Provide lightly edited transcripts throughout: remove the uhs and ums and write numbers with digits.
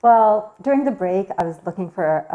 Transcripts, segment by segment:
Well, during the break, I was looking for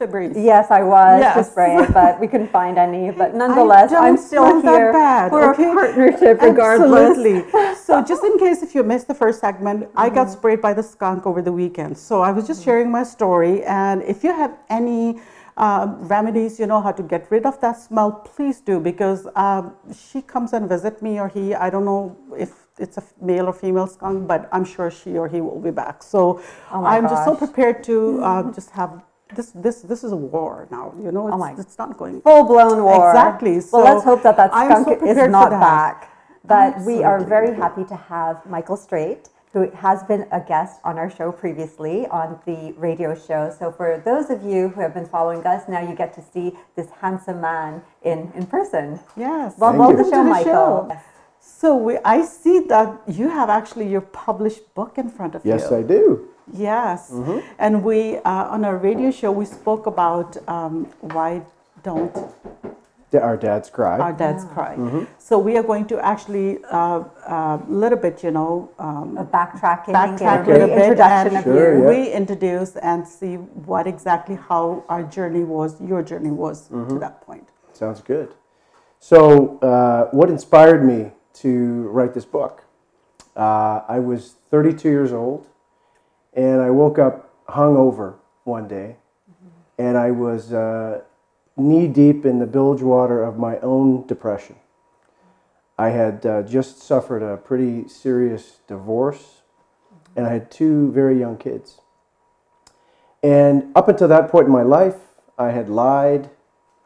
Febreze. yes, I was Yes. to spray, but we couldn't find any. But nonetheless, I'm still smell that here bad, for okay? a partnership regardless. Absolutely. So just in case if you missed the first segment, I got sprayed by the skunk over the weekend. So I was just sharing my story. And if you have any remedies, you know how to get rid of that smell, please do, because she comes and visit me, or he, I don't know if it's a male or female skunk, but I'm sure she or he will be back. So I'm just so prepared to just have this is a war now, you know, it's not going full-blown war. Exactly. So well, let's hope that skunk is not back. But Absolutely. we are very happy to have Michael Straight, who has been a guest on our show previously on the radio show. So for those of you who have been following us, now you get to see this handsome man in person. Yes. Welcome to the show, Michael. So I see that you have actually your published book in front of you. Yes, I do. Yes. And we, on our radio show, we spoke about why don't Our Dads Cry. Our Dads Cry. So we are going to actually a little bit, you know, backtrack a little bit introduction and of you. reintroduce and see what exactly how our journey was, your journey was to that point. Sounds good. So what inspired me to write this book? I was 32 years old, and I woke up hungover one day, and I was knee-deep in the bilge water of my own depression. I had just suffered a pretty serious divorce, and I had two very young kids. And up until that point in my life, I had lied,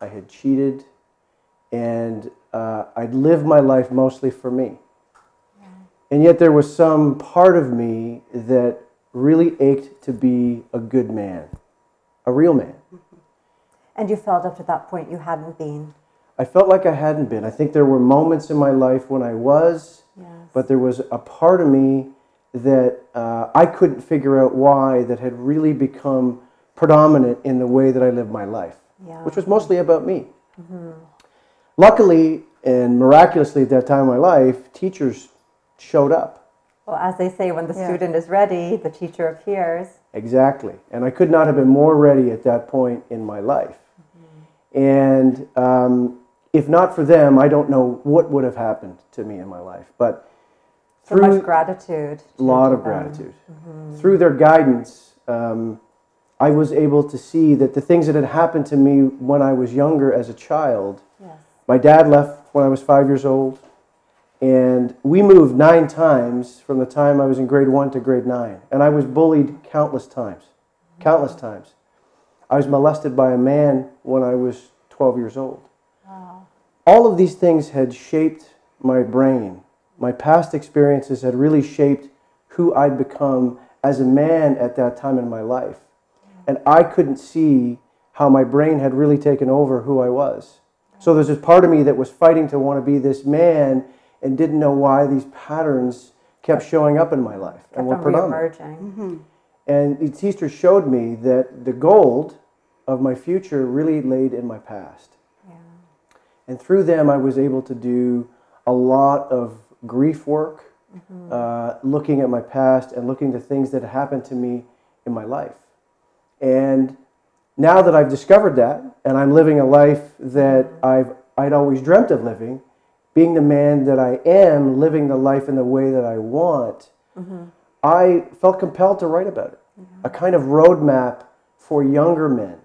I had cheated, and I'd lived my life mostly for me. And yet there was some part of me that really ached to be a good man, a real man. And you felt up to that point you hadn't been. I felt like I hadn't been. I think there were moments in my life when I was, but there was a part of me that I couldn't figure out why, that had really become predominant in the way that I lived my life, which was mostly about me. Luckily and miraculously at that time in my life, teachers showed up. Well, as they say, when the student is ready, the teacher appears. Exactly. And I could not have been more ready at that point in my life. And if not for them, I don't know what would have happened to me in my life. But so much gratitude. A lot of gratitude. Through their guidance, I was able to see that the things that had happened to me when I was younger as a child, my dad left when I was 5 years old, and we moved 9 times from the time I was in grade 1 to grade 9. And I was bullied countless times, countless times. I was molested by a man when I was 12 years old. Wow. All of these things had shaped my brain. My past experiences had really shaped who I'd become as a man at that time in my life. And I couldn't see how my brain had really taken over who I was. So there's this part of me that was fighting to want to be this man and didn't know why these patterns kept showing up in my life and were predominant. And the teacher showed me that the gold of my future really laid in my past. And through them, I was able to do a lot of grief work, looking at my past and looking at things that happened to me in my life. And now that I've discovered that, and I'm living a life that I'd always dreamt of living, being the man that I am, living the life in the way that I want, I felt compelled to write about it. A kind of roadmap for younger men,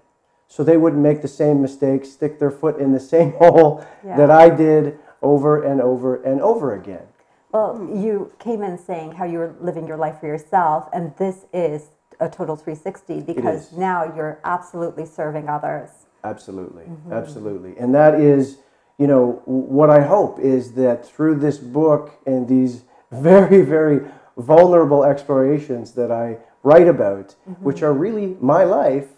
so they wouldn't make the same mistakes, stick their foot in the same hole that I did over and over and over again. Well, you came in saying how you were living your life for yourself, and this is a total 360 because now you're absolutely serving others. Absolutely, absolutely. And that is, you know, what I hope is that through this book and these very, very vulnerable explorations that I write about, which are really my life,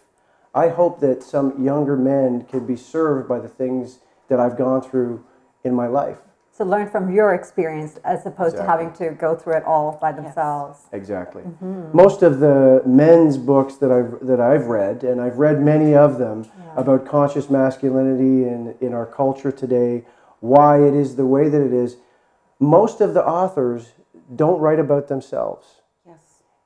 I hope that some younger men can be served by the things that I've gone through in my life. So learn from your experience as opposed to having to go through it all by themselves. Exactly. Most of the men's books that I've read, and I've read many of them about conscious masculinity in our culture today, why it is the way that it is, most of the authors don't write about themselves.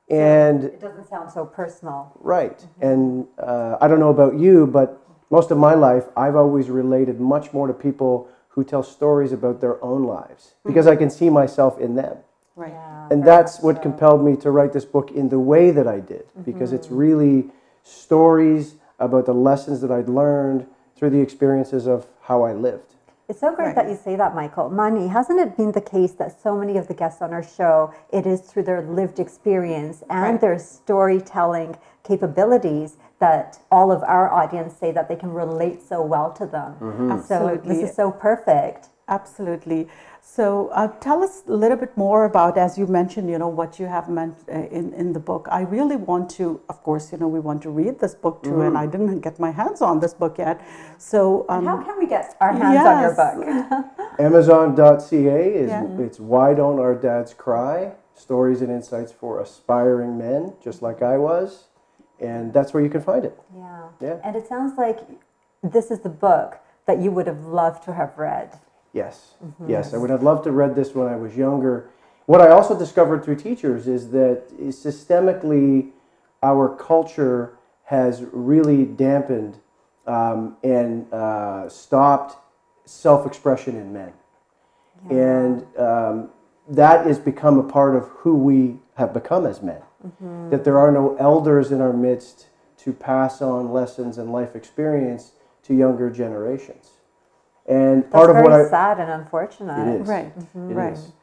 And it doesn't sound so personal. right. And I don't know about you, but most of my life, I've always related much more to people who tell stories about their own lives because I can see myself in them. Right. Yeah, And very that's much what so. compelled me to write this book in the way that I did, because it's really stories about the lessons that I'd learned through the experiences of how I lived. It's so great that you say that, Michael. Mani, hasn't it been the case that so many of the guests on our show, it is through their lived experience and their storytelling capabilities that all of our audience say that they can relate so well to them. So this is so perfect. Absolutely. So tell us a little bit more about, as you mentioned, what you have meant in the book. I really want to, of course, we want to read this book too, and I didn't get my hands on this book yet. So how can we get our hands on your book? Amazon.ca it's Why Don't Our Dads Cry? Stories and Insights for Aspiring Men, just like I was. And that's where you can find it. Yeah. And it sounds like this is the book that you would have loved to have read. Yes, yes. I would have loved to have read this when I was younger. What I also discovered through teachers is that systemically our culture has really dampened and stopped self-expression in men. And that has become a part of who we have become as men. That there are no elders in our midst to pass on lessons and life experience to younger generations. And part of what That's very sad and unfortunate. It is. Right, right. Is.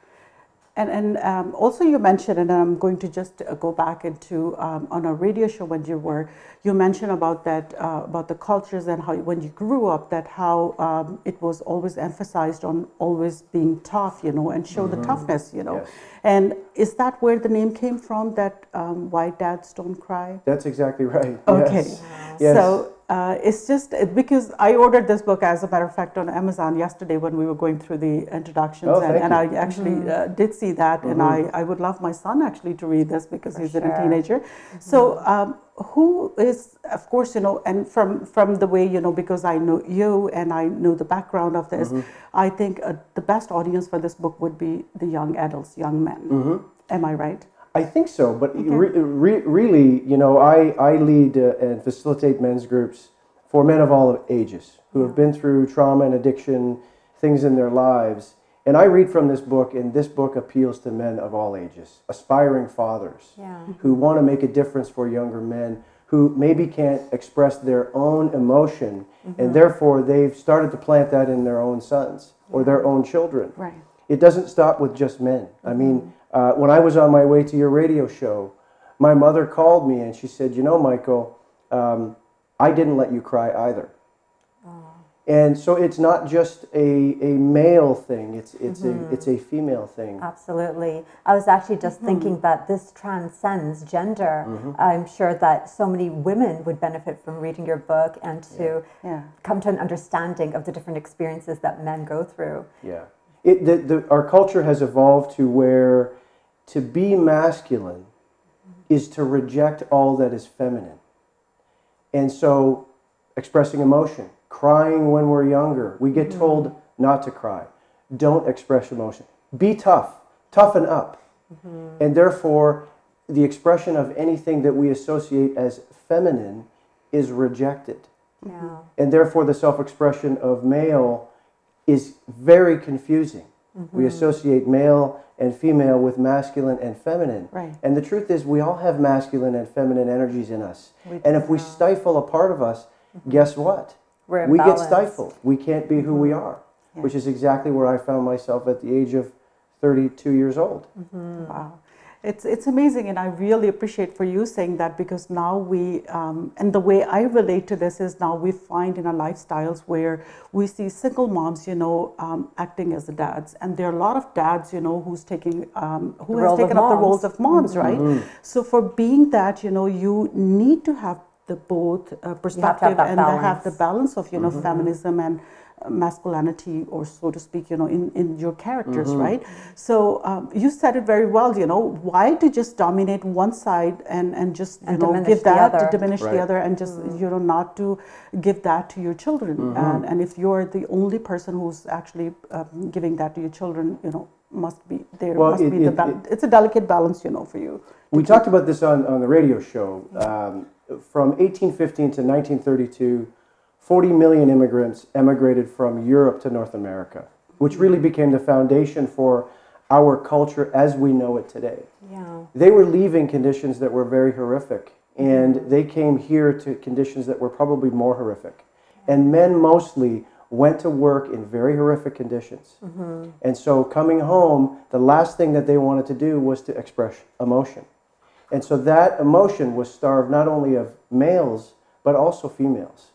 And also you mentioned, and I'm going to just go back into on a radio show when you mentioned about that about the cultures and how when you grew up, that how it was always emphasized on always being tough, and show the toughness, Yes. And is that where the name came from? That Why Dads Don't Cry? That's exactly right. Okay. Yes. Yes. So it's just because I ordered this book, as a matter of fact, on Amazon yesterday when we were going through the introductions, and I actually did see that, and I would love my son actually to read this because he's a teenager. So who is, of course, and from the way, because I know you and I know the background of this, I think the best audience for this book would be the young adults, young men. Am I right? I think so, but really, I lead and facilitate men's groups for men of all ages who have been through trauma and addiction, things in their lives. And I read from this book, and this book appeals to men of all ages, aspiring fathers who want to make a difference for younger men who maybe can't express their own emotion, and therefore they've started to plant that in their own sons or their own children. Right. It doesn't stop with just men. I mean, when I was on my way to your radio show, my mother called me and she said, Michael, I didn't let you cry either. And so it's not just a male thing, it's a female thing. Absolutely. I was actually just thinking that this transcends gender. I'm sure that so many women would benefit from reading your book and to come to an understanding of the different experiences that men go through. Yeah. Our culture has evolved to where to be masculine is to reject all that is feminine. And so expressing emotion, crying when we're younger, we get told not to cry. Don't express emotion. Be tough. Toughen up. And therefore, the expression of anything that we associate as feminine is rejected. And therefore, the self-expression of male is very confusing. We associate male and female with masculine and feminine. Right. And the truth is we all have masculine and feminine energies in us. And if we stifle a part of us, guess what? We get stifled. We can't be who we are, which is exactly where I found myself at the age of 32 years old. Wow. It's amazing, and I really appreciate for you saying that, because now we, and the way I relate to this is now we find in our lifestyles where we see single moms, acting as the dads, and there are a lot of dads, who's taking, who has taken up the roles of moms, right? So for being that, you need to have the both perspective and have the balance of, feminism and masculinity, or so to speak, in your characters, right? So you said it very well, why to just dominate one side and just, give that to diminish the other, and just, not to give that to your children. And if you're the only person who's actually giving that to your children, must be there. Well, Must be the balance. It's a delicate balance, you know, for you. We talked about this on the radio show. From 1815 to 1932, 40 million immigrants emigrated from Europe to North America, which really became the foundation for our culture as we know it today. Yeah. They were leaving conditions that were very horrific, and they came here to conditions that were probably more horrific. And men mostly went to work in very horrific conditions. And so coming home, the last thing that they wanted to do was to express emotion. And so that emotion was starved not only of males, but also females.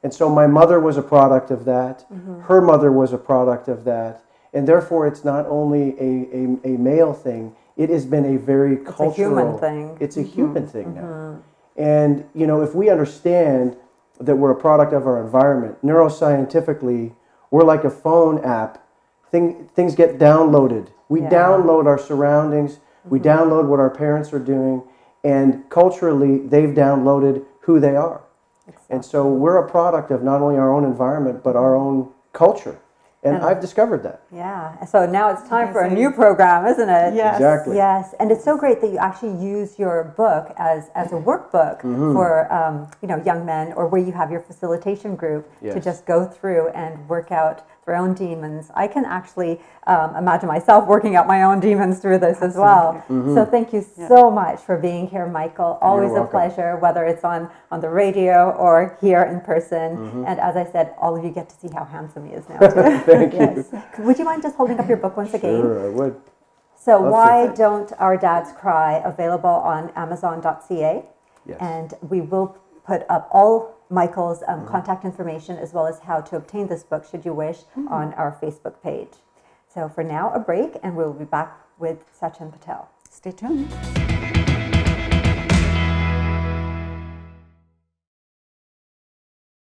And so my mother was a product of that. Her mother was a product of that. And therefore, it's not only a male thing, it has been a very cultural... It's a human thing. It's a human thing now. And, you know, if we understand that we're a product of our environment, neuroscientifically, we're like a phone app. Things get downloaded. We download our surroundings. We download what our parents are doing. And culturally, they've downloaded who they are. Exactly. And so we're a product of not only our own environment, but our own culture. And I've discovered that. Yeah. So now it's time for a new program, isn't it? Yes. Exactly. Yes. And it's so great that you actually use your book as a workbook for you know, young men, or where you have your facilitation group to just go through and work out their own demons. I can actually imagine myself working out my own demons through this as well. So thank you so much for being here, Michael. Always a pleasure, whether it's on the radio or here in person. And as I said, all of you get to see how handsome he is now too. Thank you. Would you mind just holding up your book once again? Sure, I would. So Why Don't Our Dads Cry, available on Amazon.ca. Yes. And we will put up all Michael's contact information, as well as how to obtain this book, should you wish, on our Facebook page. So for now, a break, and we'll be back with Sachin Patel. Stay tuned.